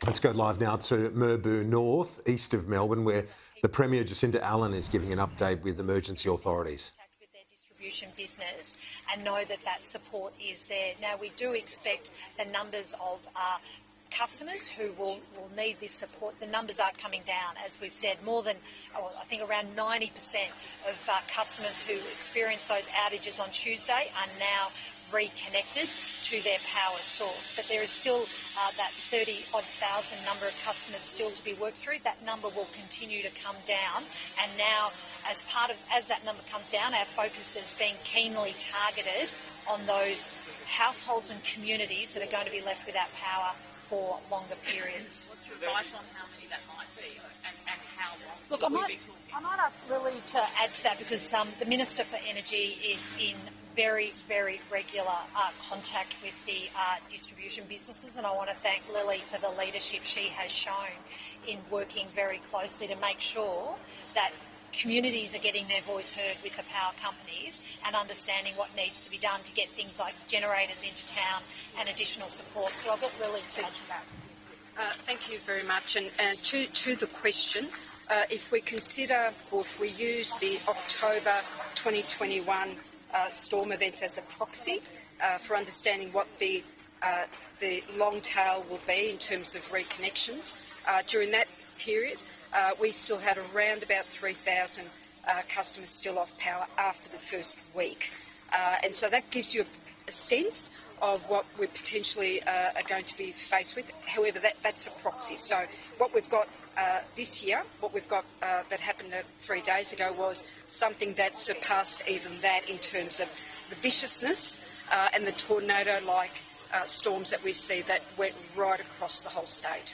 Let's go live now to Merboo North, east of Melbourne, where the Premier Jacinta Allan is giving an update with emergency authorities. With their distribution business and know that that support is there. Now, we do expect the numbers of customers who will need this support. The numbers are coming down, as we've said. More than, I think around 90% of customers who experienced those outages on Tuesday are now reconnected to their power source. But there is still that 30-odd thousand number of customers still to be worked through. That number will continue to come down. And now, as that number comes down, our focus is being keenly targeted on those households and communities that are going to be left without power for longer periods. What's your advice on how many that might be and how long? Look, I might ask Lily to add to that, because the Minister for Energy is in very, very regular contact with the distribution businesses, and I want to thank Lily for the leadership she has shown in working very closely to make sure that communities are getting their voice heard with the power companies and understanding what needs to be done to get things like generators into town and additional support. So I'll get Lily to add to that. Thank you very much. And to the question, if we consider, or if we use the October 2021 storm events as a proxy for understanding what the long tail will be in terms of reconnections, during that period, we still had around about 3,000 customers still off power after the first week. And so that gives you a sense of what we potentially are going to be faced with. However, that's a proxy. So what we've got this year, what we've got that happened 3 days ago, was something that surpassed even that in terms of the viciousness and the tornado-like storms that we see that went right across the whole state.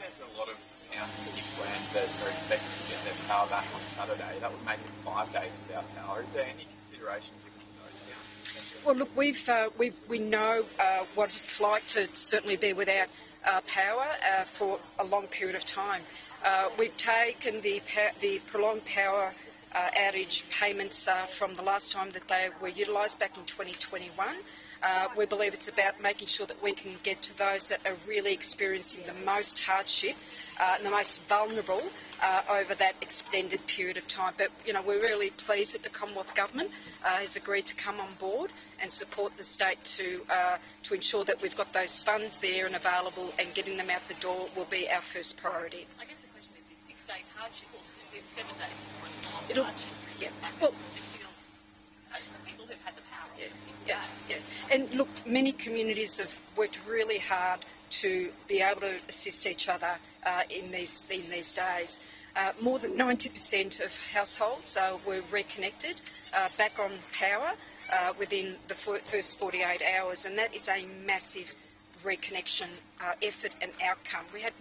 There's a lot of towns in Gippsland that are expected to get their power back on Saturday. That would make it 5 days without power. Is there any consideration given to those towns? Well, look, we know what it's like to certainly be without power for a long period of time. We've taken the prolonged power outage payments from the last time that they were utilised back in 2021. We believe it's about making sure that we can get to those that are really experiencing the most hardship and the most vulnerable over that extended period of time. But, you know, we're really pleased that the Commonwealth Government has agreed to come on board and support the state to ensure that we've got those funds there and available, and getting them out the door will be our first priority. I guess the question is 6 days hardship or 7 days before It'll, hardship? yeah. Well, it feels for people who've had the power for 6 days. Yeah. And look, many communities have worked really hard to be able to assist each other in these days. More than 90% of households were reconnected back on power within the first 48 hours, and that is a massive reconnection effort and outcome. We had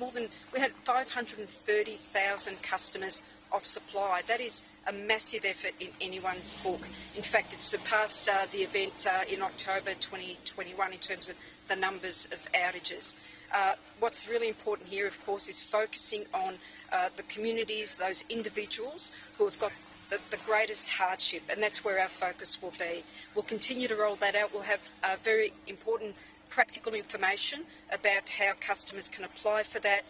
530,000 customers off supply. That is a massive effort in anyone's book. In fact, it surpassed the event in October 2021 in terms of the numbers of outages. What's really important here, of course, is focusing on the communities, those individuals who have got the greatest hardship, and that's where our focus will be. We'll continue to roll that out. We'll have very important practical information about how customers can apply for that.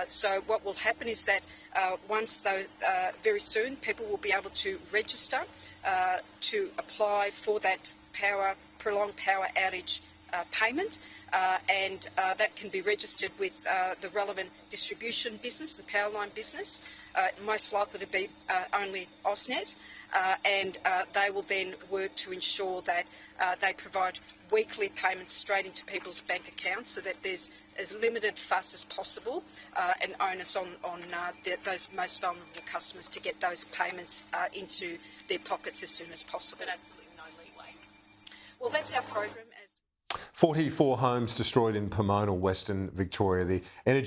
So what will happen is that very soon people will be able to register to apply for that prolonged power outage payment, and that can be registered with the relevant distribution business, the power line business, most likely to be only AusNet, and they will then work to ensure that they provide weekly payments straight into people's bank accounts, so that there's as limited fuss as possible and onus on those most vulnerable customers to get those payments into their pockets as soon as possible. But absolutely no leeway. Well, that's our program. 44 homes destroyed in Pomona, Western Victoria. The energy